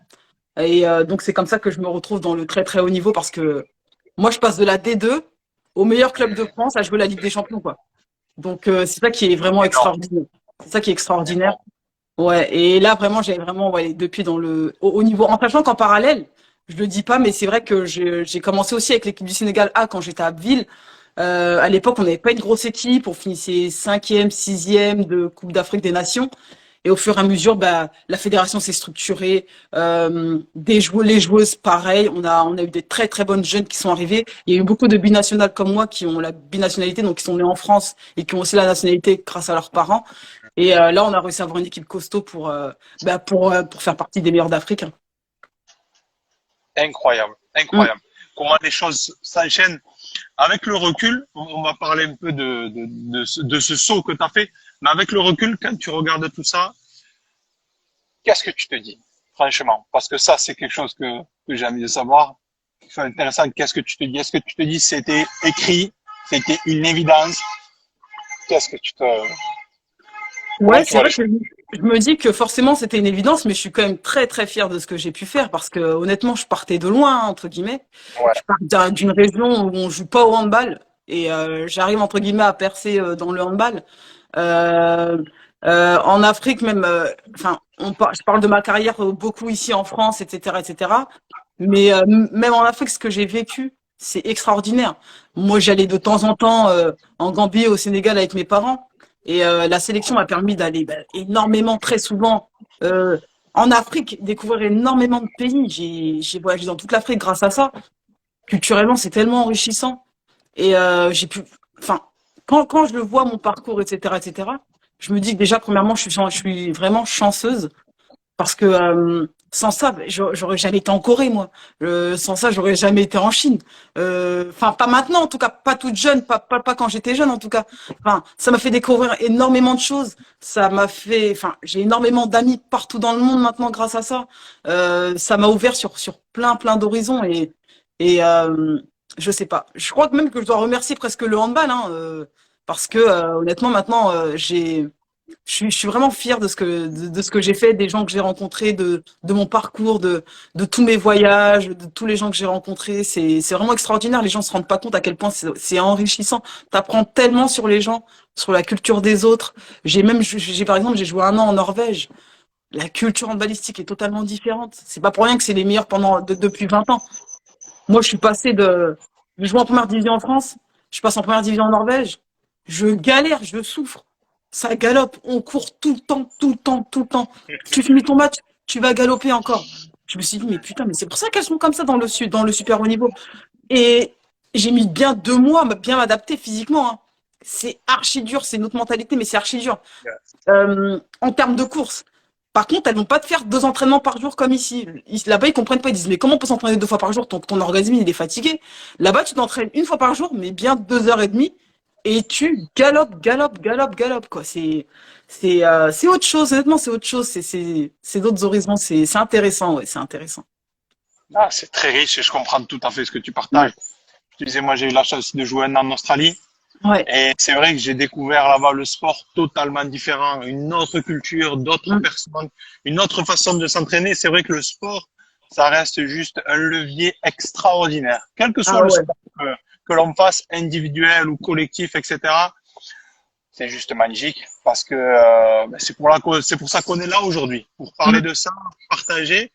Et donc c'est comme ça que je me retrouve dans le très très haut niveau parce que moi je passe de la D2 au meilleur club de France à jouer la Ligue des Champions quoi. Donc c'est ça qui est vraiment Énorme, extraordinaire. C'est ça qui est extraordinaire. énorme. Ouais, et là vraiment j'avais vraiment ouais, depuis dans le au niveau en sachant qu'en parallèle, je le dis pas mais c'est vrai que j'ai commencé aussi avec l'équipe du Sénégal A quand j'étais à Abbeville. À l'époque, on n'avait pas une grosse équipe, on finissait cinquième, sixième de Coupe d'Afrique des Nations. Et au fur et à mesure, bah, la fédération s'est structurée, les joueuses, pareil. On a eu des très très bonnes jeunes qui sont arrivées. Il y a eu beaucoup de binationales comme moi qui ont la binationalité, donc qui sont nées en France et qui ont aussi la nationalité grâce à leurs parents. Et là, on a réussi à avoir une équipe costaud pour faire partie des meilleurs d'Afrique. Incroyable, Mm. incroyable. Comment les choses s'enchaînent. Avec le recul, on va parler un peu de ce saut que tu as fait, mais avec le recul, quand tu regardes tout ça, qu'est-ce que tu te dis, franchement? Parce que ça, c'est quelque chose que j'ai envie de savoir. C'est intéressant, qu'est-ce que tu te dis? Est-ce que tu te dis c'était écrit, c'était une évidence? Qu'est-ce que tu te... Comment Ouais, tu c'est vois les vrai choses? que je me dis que forcément c'était une évidence, mais je suis quand même très très fière de ce que j'ai pu faire parce que honnêtement, je partais de loin, hein, entre guillemets. Ouais, Je pars d'une région où on joue pas au handball et j'arrive entre guillemets à percer dans le handball. Euh, en Afrique même, enfin, je parle de ma carrière beaucoup ici en France, etc., etc. Mais même en Afrique, ce que j'ai vécu, c'est extraordinaire. Moi, j'allais de temps en temps en Gambie, au Sénégal avec mes parents. Et la sélection m'a permis d'aller énormément, très souvent euh, en Afrique, découvrir énormément de pays. J'ai voyagé dans toute l'Afrique grâce à ça. Culturellement, c'est tellement enrichissant. Et j'ai pu, enfin, quand je le vois mon parcours, etc., je me dis que déjà, premièrement, je suis vraiment chanceuse parce que sans ça, j'aurais jamais été en Corée, moi. Sans ça, j'aurais jamais été en Chine. Enfin, pas maintenant, en tout cas, pas toute jeune, pas quand j'étais jeune, en tout cas. Enfin, ça m'a fait découvrir énormément de choses. Enfin, j'ai énormément d'amis partout dans le monde maintenant grâce à ça. Ça m'a ouvert sur plein d'horizons et je sais pas. Je crois que même que je dois remercier presque le handball, hein, parce que honnêtement, maintenant, je suis vraiment fière de ce que j'ai fait, des gens que j'ai rencontrés, de mon parcours, de tous mes voyages, de tous les gens que j'ai rencontrés. C'est vraiment extraordinaire. Les gens se rendent pas compte à quel point c'est enrichissant. T'apprends tellement sur les gens, sur la culture des autres. Par exemple, j'ai joué 1 an en Norvège. La culture handballistique est totalement différente. C'est pas pour rien que c'est les meilleurs depuis 20 ans. Moi, je suis passé je joue en première division en France. Je passe en première division en Norvège. Je galère, je souffre. Ça galope, on court tout le temps, tout le temps, tout le temps. Tu finis ton match, tu vas galoper encore. Je me suis dit, mais putain, mais c'est pour ça qu'elles sont comme ça dans le super haut niveau. Et j'ai mis bien 2 mois à bien m'adapter physiquement, hein. C'est archi dur, c'est notre mentalité, mais c'est archi dur. En termes de course. Par contre, elles vont pas te faire 2 entraînements par jour comme ici. Là-bas, ils comprennent pas. Ils disent, mais comment on peut s'entraîner 2 fois par jour? Ton organisme, il est fatigué. Là-bas, tu t'entraînes 1 fois par jour, mais bien 2 heures et demie. Et tu galopes, quoi. C'est autre chose. Honnêtement, c'est autre chose. C'est d'autres horizons. C'est intéressant, ouais. C'est intéressant. Ah, c'est très riche et je comprends tout à fait ce que tu Ouais. partages. Je te disais, moi, j'ai eu la chance de jouer 1 an en Australie. Ouais. Et c'est vrai que j'ai découvert là-bas le sport totalement différent, une autre culture, d'autres Mm. personnes, une autre façon de s'entraîner. C'est vrai que le sport, ça reste juste un levier extraordinaire. Quel que soit Ah le ouais. sport que l'on fasse, individuel ou collectif, etc., c'est juste magnifique parce que c'est pour ça qu'on est là aujourd'hui, pour parler Mm. de ça, partager.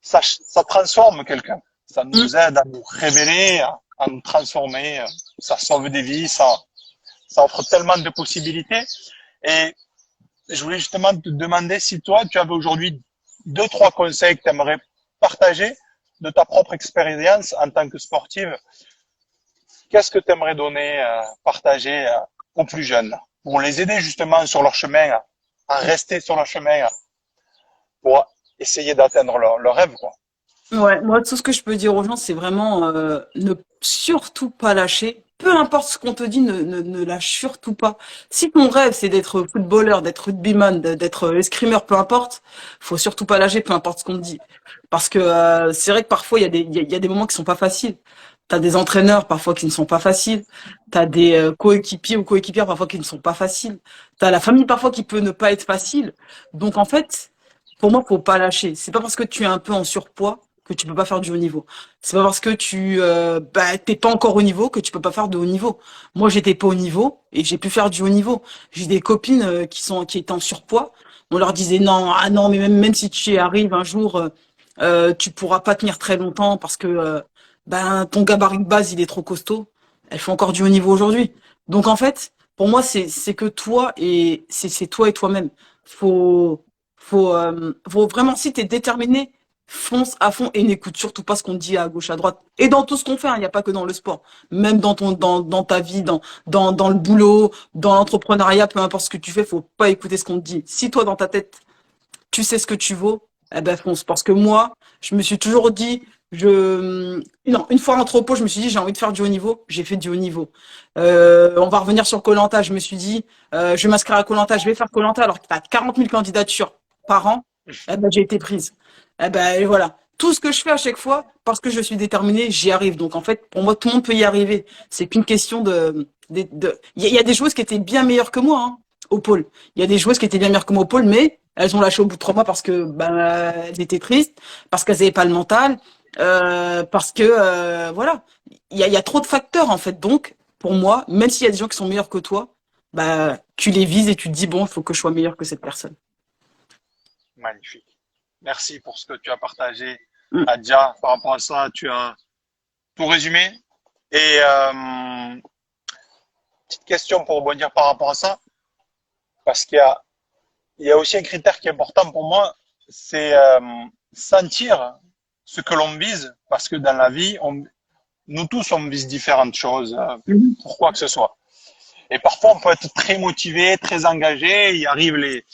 Ça transforme quelqu'un. Ça Mm. nous aide à nous révéler, à nous transformer. Ça sauve des vies, ça offre tellement de possibilités. Et je voulais justement te demander si toi, tu avais aujourd'hui 2, 3 conseils que tu aimerais partager de ta propre expérience en tant que sportive. Qu'est-ce que tu aimerais donner, partager aux plus jeunes pour les aider justement sur leur chemin, à rester sur leur chemin, pour essayer d'atteindre leur rêve, quoi. Ouais, moi, tout ce que je peux dire aux gens, c'est vraiment ne surtout pas lâcher. Peu importe ce qu'on te dit, ne lâche surtout pas. Si ton rêve, c'est d'être footballeur, d'être rugbyman, d'être escrimeur, peu importe, faut surtout pas lâcher, peu importe ce qu'on te dit. Parce que c'est vrai que parfois, il y a des moments qui sont pas faciles. T'as des entraîneurs parfois qui ne sont pas faciles. T'as des coéquipiers ou coéquipières parfois qui ne sont pas faciles. T'as la famille parfois qui peut ne pas être facile. Donc en fait, pour moi, faut pas lâcher. C'est pas parce que tu es un peu en surpoids que tu peux pas faire du haut niveau. C'est pas parce que t'es pas encore au niveau que tu peux pas faire de haut niveau. Moi, j'étais pas au niveau et j'ai pu faire du haut niveau. J'ai des copines qui étaient en surpoids. On leur disait non, ah non, mais même si tu y arrives un jour, tu pourras pas tenir très longtemps parce que ton gabarit de base il est trop costaud. Elles font encore du haut niveau aujourd'hui. Donc en fait, pour moi, c'est que toi et c'est toi et toi-même. Faut faut vraiment, si t'es déterminé, fonce à fond et n'écoute surtout pas ce qu'on te dit à gauche, à droite. Et dans tout ce qu'on fait, hein, il n'y a pas que dans le sport. Même dans ta vie, dans le boulot, dans l'entrepreneuriat, peu importe ce que tu fais, faut pas écouter ce qu'on te dit. Si toi, dans ta tête, tu sais ce que tu vaux, eh ben, fonce. Parce que moi, je me suis toujours dit, non, une fois rentré au pot, je me suis dit, j'ai envie de faire du haut niveau. J'ai fait du haut niveau. On va revenir sur koh. Je me suis dit, je vais m'inscrire à koh, je vais faire koh alors que tu as 40 000 candidatures par an. Eh ben, j'ai été prise. Eh ben, et voilà. Tout ce que je fais à chaque fois, parce que je suis déterminée, j'y arrive. Donc, en fait, pour moi, tout le monde peut y arriver. C'est qu'une question il y a des joueuses qui étaient bien meilleures que moi, hein, au pôle. Il y a des joueuses qui étaient bien meilleures que moi au pôle, mais elles ont lâché au bout de 3 mois parce que elles étaient tristes, parce qu'elles n'avaient pas le mental, parce que voilà, il y a trop de facteurs en fait. Donc pour moi, même s'il y a des gens qui sont meilleurs que toi, tu les vises et tu te dis bon, il faut que je sois meilleur que cette personne. Magnifique. Merci pour ce que tu as partagé, Mm. Adja. Par rapport à ça, tu as tout résumé. Et petite question pour rebondir par rapport à ça, parce il y a aussi un critère qui est important pour moi, c'est sentir ce que l'on vise, parce que dans la vie, nous tous, on vise différentes choses, Mhm. pour quoi que ce soit. Et parfois, on peut être très motivé, très engagé, il arrive les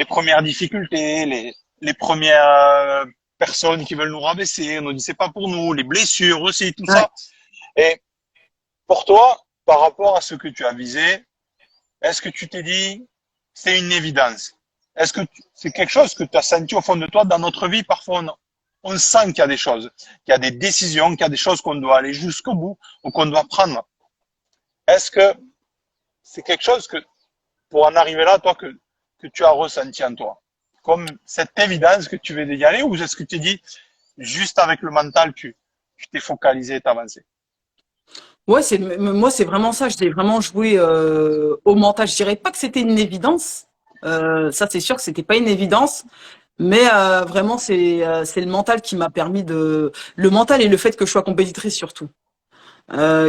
premières difficultés, les premières personnes qui veulent nous rabaisser, on nous dit c'est pas pour nous, les blessures aussi, tout Ouais. ça. Et pour toi, par rapport à ce que tu as visé, est-ce que tu t'es dit c'est une évidence? Est-ce que c'est quelque chose que tu as senti au fond de toi dans notre vie? Parfois, on sent qu'il y a des choses, qu'il y a des décisions, qu'il y a des choses qu'on doit aller jusqu'au bout ou qu'on doit prendre. Est-ce que c'est quelque chose que, pour en arriver là, toi, que tu as ressenti en toi? Comme cette évidence que tu veux y aller, ou est-ce que tu dis, juste avec le mental, tu t'es focalisé et t'as avancé? Ouais, moi c'est vraiment ça. Je l'ai vraiment joué au mental. Je dirais pas que c'était une évidence. Ça c'est sûr que c'était pas une évidence. Mais vraiment, c'est le mental qui m'a permis le mental et le fait que je sois compétitrice surtout,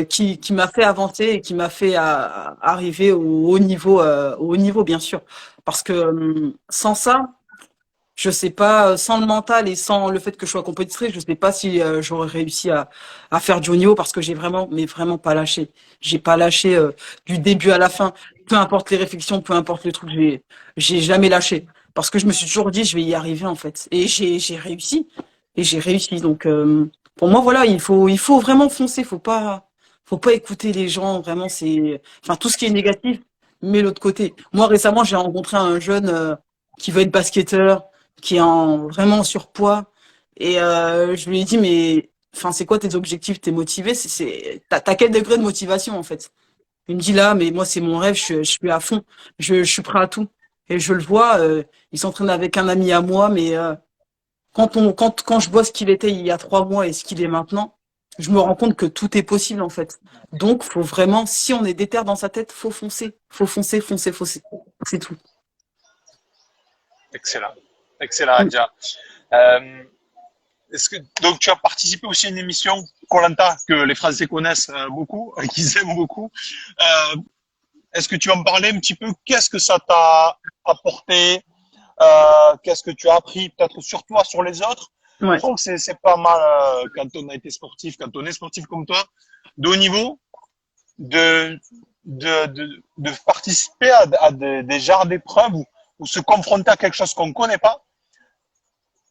qui m'a fait avancer et qui m'a fait arriver au haut niveau bien sûr. Parce que sans ça, je sais pas, sans le mental et sans le fait que je sois compétitrice, je sais pas si j'aurais réussi à faire du haut niveau parce que j'ai vraiment, mais vraiment pas lâché. J'ai pas lâché du début à la fin. Peu importe les réflexions, peu importe le truc, j'ai jamais lâché. Parce que je me suis toujours dit, je vais y arriver en fait. Et j'ai réussi. Et j'ai réussi. Donc pour moi, voilà, il faut vraiment foncer. Faut pas écouter les gens. Vraiment, enfin tout ce qui est négatif, mais l'autre côté. Moi récemment, j'ai rencontré un jeune qui veut être basketteur qui est vraiment en surpoids. Et je lui ai dit, mais enfin, c'est quoi tes objectifs, t'es motivé? T'as quel degré de motivation en fait? Il me dit là, mais moi c'est mon rêve, je suis à fond, je suis prêt à tout. Et je le vois, il s'entraîne avec un ami à moi, mais quand je vois ce qu'il était il y a 3 mois et ce qu'il est maintenant, je me rends compte que tout est possible en fait. Donc faut vraiment, si on est déter dans sa tête, faut foncer, foncer, foncer. C'est tout. Excellent. Excellent, Mm. Adja. Est-ce que, donc, tu as participé aussi à une émission, koh que les Français connaissent beaucoup, qu'ils aiment beaucoup. Euh, Est-ce que tu vas me parler un petit peu? Qu'est-ce que ça t'a apporté? Qu'est-ce que tu as appris peut-être sur toi, sur les autres? Je Ouais. trouve que c'est pas mal quand on a été sportif, quand on est sportif comme toi, de haut niveau, de, de participer à des genres d'épreuves ou se confronter à quelque chose qu'on ne connaît pas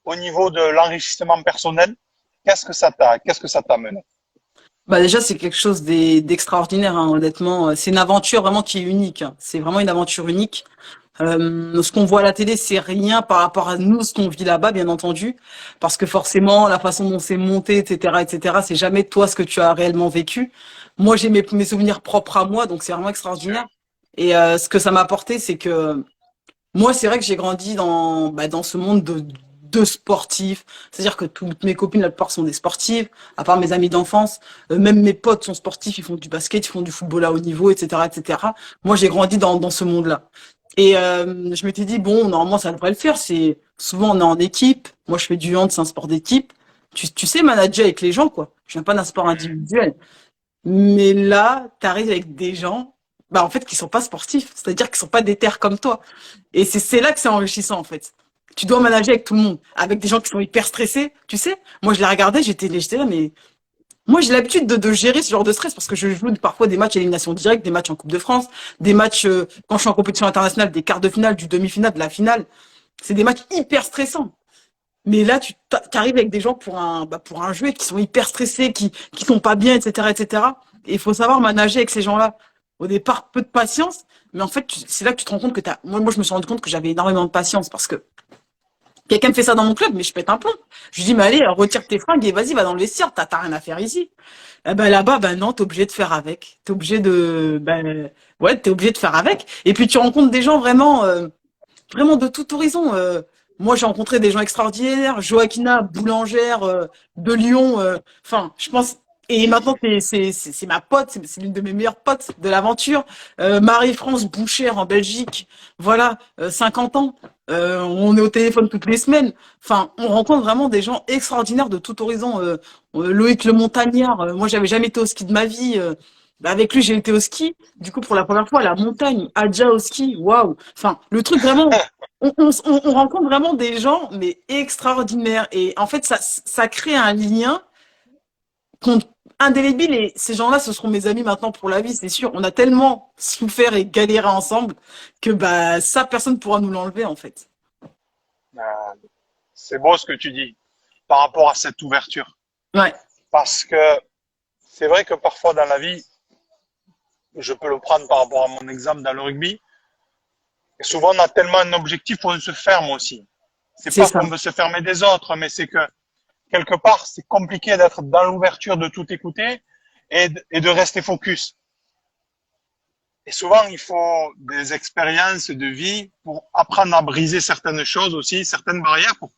au niveau de l'enrichissement personnel, qu'est-ce que ça t'a amené? Bah déjà, c'est quelque chose d'extraordinaire, hein, honnêtement. C'est une aventure vraiment qui est unique, hein. C'est vraiment une aventure unique. Ce qu'on voit à la télé, c'est rien par rapport à nous, ce qu'on vit là-bas, bien entendu, parce que forcément, la façon dont c'est monté, etc., c'est jamais toi ce que tu as réellement vécu. Moi, j'ai mes souvenirs propres à moi, donc c'est vraiment extraordinaire. Et ce que ça m'a apporté, c'est que moi, c'est vrai que j'ai grandi dans ce monde de sportifs. C'est-à-dire que toutes mes copines, la plupart sont des sportives, à part mes amis d'enfance. Même mes potes sont sportifs, ils font du basket, ils font du football à haut niveau, etc., etc. Moi, j'ai grandi dans ce monde-là. Et je m'étais dit, bon, normalement, ça devrait le faire. C'est souvent, on est en équipe. Moi, je fais du hand, c'est un sport d'équipe. Tu sais manager avec les gens, quoi. Je viens pas d'un sport individuel. Mais là, tu arrives avec des gens, bah, en fait, qui sont pas sportifs. C'est-à-dire qu'ils sont pas déter comme toi. Et c'est là que c'est enrichissant, en fait. Tu dois manager avec tout le monde, avec des gens qui sont hyper stressés, tu sais. Moi, je les regardais, j'étais là, mais moi, j'ai l'habitude de gérer ce genre de stress parce que je joue parfois des matchs à élimination directe, des matchs en Coupe de France, des matchs quand je suis en compétition internationale, des quarts de finale, du demi-finale, de la finale. C'est des matchs hyper stressants. Mais là, tu arrives avec des gens pour un jeu qui sont hyper stressés, qui sont pas bien, etc., etc. Et il faut savoir manager avec ces gens-là. Au départ, peu de patience, mais en fait, c'est là que tu te rends compte que moi, je me suis rendu compte que j'avais énormément de patience parce que quelqu'un me fait ça dans mon club, mais je pète un plomb. Je lui dis, mais allez, retire tes fringues et vas-y, va dans le vestiaire, t'as rien à faire ici. Eh ben là-bas, ben non, t'es obligé de faire avec. Ouais, t'es obligé de faire avec. Et puis tu rencontres des gens vraiment de tout horizon. Moi, j'ai rencontré des gens extraordinaires, Joaquina, boulangère de Lyon. Enfin, je pense. Et maintenant, c'est ma pote, c'est l'une de mes meilleures potes de l'aventure. Marie-France Bouchère en Belgique. Voilà, 50 ans. On est au téléphone toutes les semaines. Enfin, on rencontre vraiment des gens extraordinaires de tout horizon. Loïc Le Montagnard. Moi, j'avais jamais été au ski de ma vie. Bah, avec lui, j'ai été au ski. Du coup, pour la première fois, à la montagne, Adja au ski. Waouh. Enfin, le truc vraiment on rencontre vraiment des gens, mais extraordinaires. Et en fait, ça crée un lien indélébile. Et ces gens-là, ce seront mes amis maintenant pour la vie, c'est sûr. On a tellement souffert et galéré ensemble que bah ça, personne ne pourra nous l'enlever, en fait. Euh, c'est beau ce que tu dis par rapport à cette ouverture. Ouais, Parce que c'est vrai que parfois dans la vie, je peux le prendre par rapport à mon exemple dans le rugby, et souvent on a tellement un objectif qu'on se ferme aussi. C'est c'est pas ça. qu'on veut se fermer des autres, mais c'est que quelque part, c'est compliqué d'être dans l'ouverture, de tout écouter et de rester focus. Et souvent, il faut des expériences de vie pour apprendre à briser certaines choses aussi, certaines barrières pour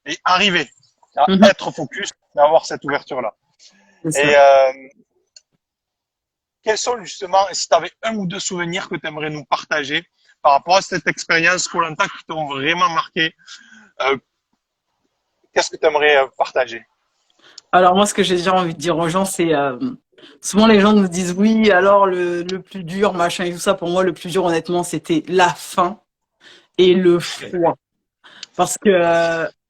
et arriver à Mhm, être focus et avoir cette ouverture-là. c'est Et ça. quels sont justement, si tu avais un ou deux souvenirs que tu aimerais nous partager par rapport à cette expérience koh qui t'ont vraiment marqué, euh, qu'est-ce que tu aimerais partager? Alors moi, ce que j'ai déjà envie de dire aux gens, c'est souvent les gens nous disent oui, alors le plus dur, machin et tout ça. Pour moi, le plus dur, honnêtement, c'était la faim et le froid. Parce que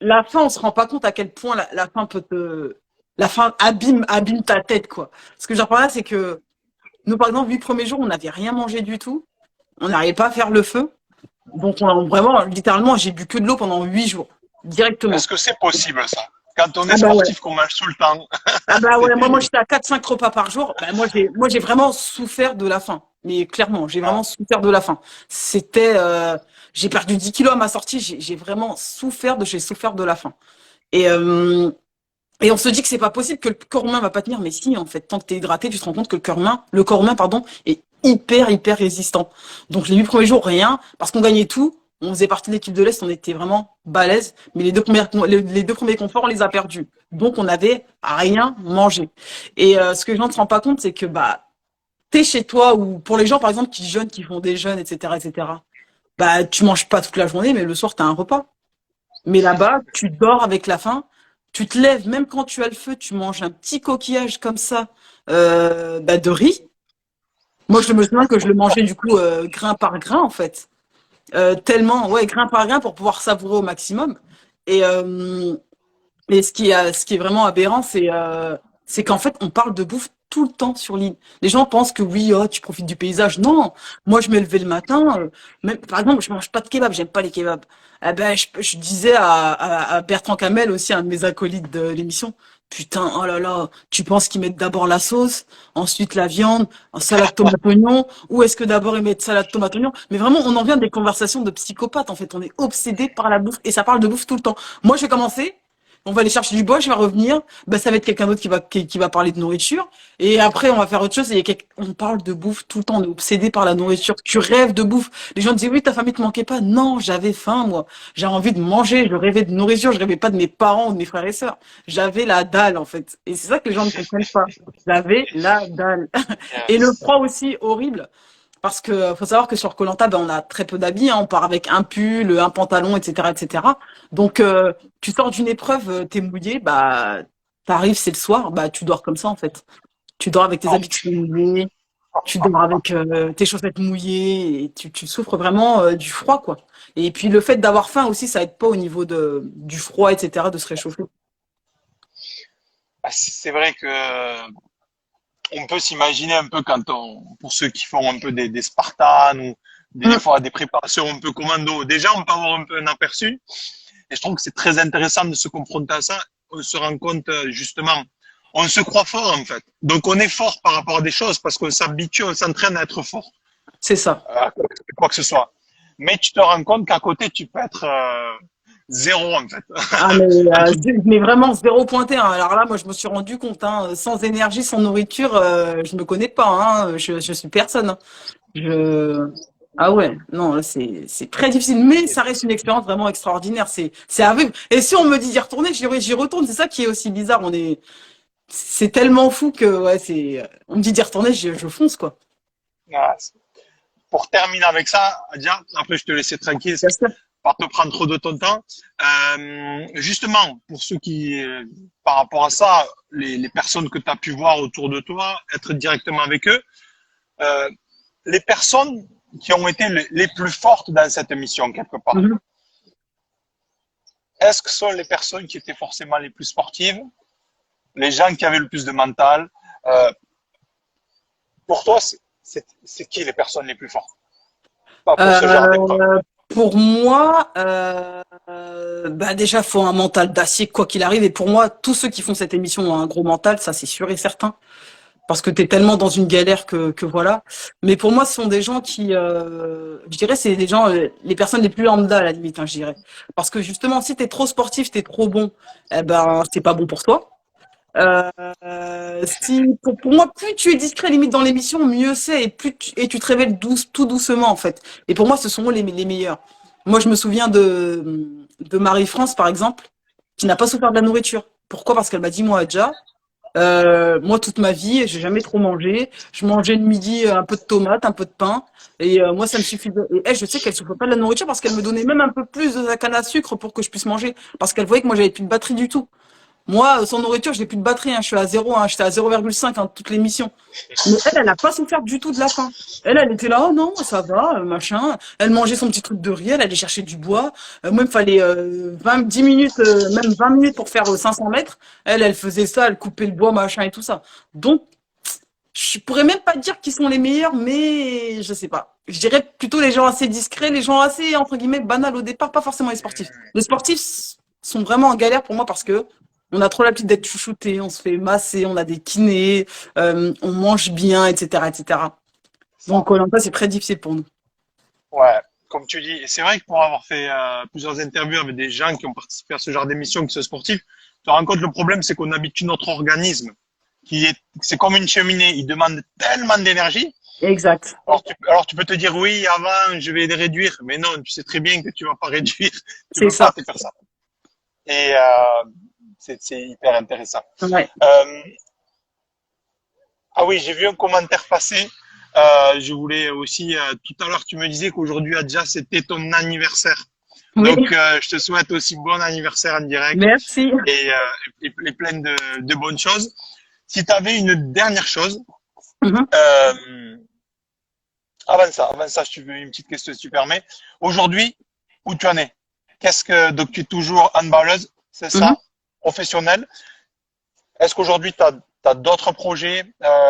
la faim, on se rend pas compte à quel point la faim la faim abîme ta tête, quoi. Ce que j'ai par là, c'est que nous, par exemple, 8 premiers jours, on n'avait rien mangé du tout. On n'arrivait pas à faire le feu. Donc, vraiment, littéralement, j'ai bu que de l'eau pendant 8 jours, directement. Est-ce que c'est possible ça? Quand on est Ah bah ouais. sportif, qu'on mange tout le temps, Ah bah c'est ouais, moi terrible. j'étais à 4-5 repas par jour. Bah, moi j'ai vraiment souffert de la faim. Mais clairement, j'ai vraiment Ah, souffert de la faim. C'était j'ai perdu 10 kilos à ma sortie, j'ai vraiment j'ai souffert de la faim. Et on se dit que c'est pas possible, que le corps humain va pas tenir, mais si en fait, tant que t'es hydraté, tu te rends compte que le corps humain pardon, est hyper résistant. Donc les 8 premiers jours rien, parce qu'on gagnait tout. On faisait partie de l'équipe de l'Est, on était vraiment balèze, mais les 2 premiers conforts, on les a perdus. Donc on n'avait rien mangé. Et ce que les gens ne se rendent pas compte, c'est que bah t'es chez toi ou pour les gens par exemple qui jeûnent, qui font des jeûnes, etc. Bah tu manges pas toute la journée, mais le soir t'as un repas. Mais là-bas, tu dors avec la faim, tu te lèves, même quand tu as le feu, tu manges un petit coquillage comme ça de riz. Moi, je me souviens que je le mangeais du coup grain par grain en fait. Tellement, ouais, grain par grain pour pouvoir savourer au maximum. Et, ce qui est vraiment aberrant, c'est qu'en fait, on parle de bouffe tout le temps sur l'île. Les gens pensent que oui, oh, tu profites du paysage. Non, moi je me levais le matin, même, par exemple, je mange pas de kebab, j'aime pas les kebabs. Eh ben, je disais à Bertrand Camel aussi, un de mes acolytes de l'émission, putain, oh là là, tu penses qu'ils mettent d'abord la sauce, ensuite la viande, un salade tomate oignon, ou est-ce que d'abord ils mettent salade tomate oignon? Mais vraiment, on en vient des conversations de psychopathes, en fait. On est obsédé par la bouffe, et ça parle de bouffe tout le temps. Moi, je vais commencer. On va aller chercher du bois, je vais revenir. Ben, ça va être quelqu'un d'autre qui va parler de nourriture. Et après, on va faire autre chose. Et on parle de bouffe tout le temps. On est obsédé par la nourriture. Tu rêves de bouffe. Les gens disent, oui, ta famille te manquait pas. Non, j'avais faim, moi. J'avais envie de manger. Je rêvais de nourriture. Je rêvais pas de mes parents ou de mes frères et sœurs. J'avais la dalle, en fait. Et c'est ça que les gens ne comprennent pas. J'avais la dalle. Et le Yes. froid aussi, horrible. Parce que faut savoir que sur koh ben, on a très peu d'habits, hein. On part avec un pull, un pantalon, etc., etc. Donc tu sors d'une épreuve, t'es mouillé, bah t'arrives, c'est le soir, bah tu dors comme ça en fait. Tu dors avec tes Ah, habits qui sont mouillés, tu dors avec tes chaussettes mouillées, et tu souffres vraiment du froid quoi. Et puis le fait d'avoir faim aussi, ça aide pas au niveau du froid, etc., de se réchauffer. c'est vrai que on peut s'imaginer un peu pour ceux qui font un peu des Spartans ou des Mm, fois des préparations un peu commando, déjà on peut avoir un peu un aperçu. Et je trouve que c'est très intéressant de se confronter à ça. On se rend compte justement, on se croit fort en fait. Donc on est fort par rapport à des choses parce qu'on s'habitue, on s'entraîne à être fort, c'est ça. quoi que ce soit. Mais tu te rends compte qu'à côté tu peux être zéro en fait. Ah Entre- mais vraiment zéro pointé, hein. Alors là, moi, je me suis rendu compte, hein, sans énergie, sans nourriture, je me connais pas, hein. Je suis personne, hein. Je Ah ouais, non, là, c'est très difficile, mais ça reste une expérience vraiment extraordinaire. C'est à vivre. Et si on me dit d'y retourner, j'y retourne. C'est ça qui est aussi bizarre. C'est tellement fou que ouais, on me dit d'y retourner, je fonce quoi. Voilà. Pour terminer avec ça, Adia, après je te laisser tranquille Bien sûr. pas te prendre trop de ton temps. Justement, pour ceux qui, par rapport à ça, les personnes que tu as pu voir autour de toi, être directement avec eux, euh, les personnes qui ont été les plus fortes dans cette émission, quelque part, Mhm. est-ce que ce sont les personnes qui étaient forcément les plus sportives, les gens qui avaient le plus de mental pour toi, c'est qui les personnes les plus fortes? Pas pour ce genre d'épreuve. Pour moi, bah déjà, faut un mental d'acier quoi qu'il arrive. Et pour moi, tous ceux qui font cette émission ont un gros mental, ça c'est sûr et certain. Parce que tu es tellement dans une galère que voilà. Mais pour moi, ce sont des gens qui, je dirais, c'est des gens, les personnes les plus lambda à la limite, hein, je dirais. Parce que justement, si tu es trop sportif, tu es trop bon, eh ben, c'est pas bon pour toi. Si, pour moi, plus tu es discret limite dans l'émission, mieux c'est, et tu te révèles tout doucement en fait. Et pour moi, ce sont les meilleurs. Moi, je me souviens de Marie-France, par exemple, qui n'a pas souffert de la nourriture. Pourquoi? Parce qu'elle m'a dit, moi, déjà, moi, toute ma vie, j'ai jamais trop mangé. Je mangeais le midi un peu de tomates, un peu de pain. Et moi, ça me suffit. Et elle, je sais qu'elle souffre pas de la nourriture parce qu'elle me donnait même un peu plus de la canne à sucre pour que je puisse manger. Parce qu'elle voyait que moi, j'avais plus de batterie du tout. Moi, sans nourriture, j'ai plus de batterie, hein. Je suis à zéro, hein. J'étais à 0,5 hein, toutes les missions. Mais elle a pas souffert du tout de la faim. Elle était là, oh non, ça va, machin. Elle mangeait son petit truc de riz, elle allait chercher du bois. Moi, il me fallait 10 minutes, même 20 minutes pour faire 500 mètres. Elle faisait ça, elle coupait le bois, machin et tout ça. Donc, je pourrais même pas dire qu'ils sont les meilleurs, mais je sais pas. Je dirais plutôt les gens assez discrets, les gens assez, entre guillemets, banals au départ, pas forcément les sportifs. Les sportifs sont vraiment en galère pour moi parce que on a trop l'habitude d'être chouchoutés, on se fait masser, on a des kinés, on mange bien, etc., etc. Donc, koh c'est très difficile pour nous. Ouais, comme tu dis, et c'est vrai que pour avoir fait plusieurs interviews avec des gens qui ont participé à ce genre d'émission qui sont sportifs, tu te rends compte le problème, c'est qu'on habitue notre organisme, c'est comme une cheminée, il demande tellement d'énergie. Exact. Alors tu peux te dire oui, avant je vais les réduire, mais non, tu sais très bien que tu vas pas réduire, tu C'est peux pas ça. te faire ça. Et c'est hyper intéressant. Ouais. Euh, ah oui, j'ai vu un commentaire passer. Je voulais aussi, tout à l'heure, tu me disais qu'aujourd'hui, Adja, c'était ton anniversaire. Oui. Donc, je te souhaite aussi bon anniversaire en direct Merci. et plein de bonnes choses. Si tu avais une dernière chose, Mhm. euh, avant ça, je te veux une petite question si tu permets. Aujourd'hui, où tu en es? Donc tu es toujours handballeuse, c'est Mhm. ça? Professionnelle. Est-ce qu'aujourd'hui, tu as T'as d'autres projets?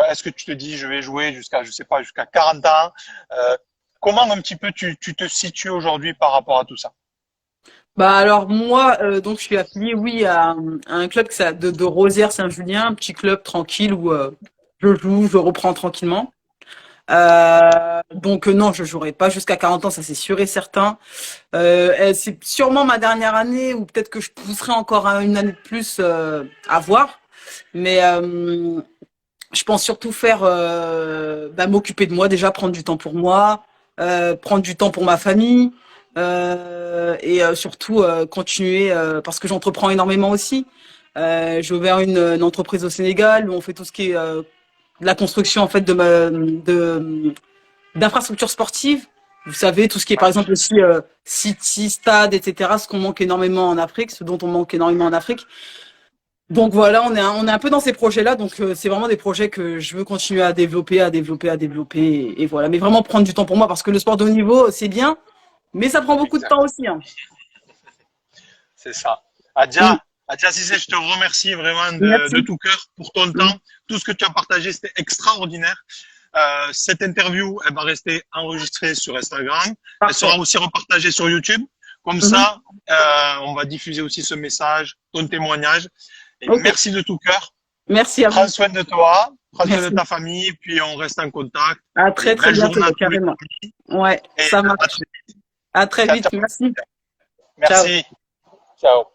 Est-ce que tu te dis, je vais jouer jusqu'à, je sais pas, jusqu'à 40 ans? Comment un petit peu tu te situes aujourd'hui par rapport à tout ça? Bah alors moi, donc je suis affiliée, oui, à un club de Rosières-Saint-Julien, un petit club tranquille où je joue, je reprends tranquillement. Donc non, je jouerai pas jusqu'à 40 ans, ça c'est sûr et certain. C'est sûrement ma dernière année, ou peut-être que je pousserai encore une année de plus à voir. Mais je pense surtout faire, m'occuper de moi déjà, prendre du temps pour moi, prendre du temps pour ma famille, et surtout continuer parce que j'entreprends énormément aussi. J'ai ouvert une entreprise au Sénégal où on fait tout ce qui est de la construction en fait d'infrastructures sportives. Vous savez, tout ce qui est par exemple aussi city, stade, etc. Ce qu'on manque énormément en Afrique, ce dont on manque énormément en Afrique. Donc voilà, on est un peu dans ces projets-là. Donc c'est vraiment des projets que je veux continuer à développer, et voilà. Mais vraiment prendre du temps pour moi parce que le sport de haut niveau, c'est bien, mais ça prend beaucoup de Exact. temps aussi, hein. C'est ça. Mm. Adja Cissé, je te remercie vraiment de Merci. tout cœur pour ton Mm. temps. Tout ce que tu as partagé, c'était extraordinaire. Cette interview, elle va rester enregistrée sur Instagram. Elle Parfait. sera aussi repartagée sur YouTube. Comme Mhm. ça, on va diffuser aussi ce message, ton témoignage. Et Ok. merci de tout cœur. Merci à Prends vous. soin de toi, prends soin de Merci. ta famille, puis on reste en contact. À Et très très belle bientôt, journée à tous les carrément. amis. Ouais, Et ça à marche. très vite. À très Ciao, vite. ciao. Merci. Ciao. Merci. Ciao.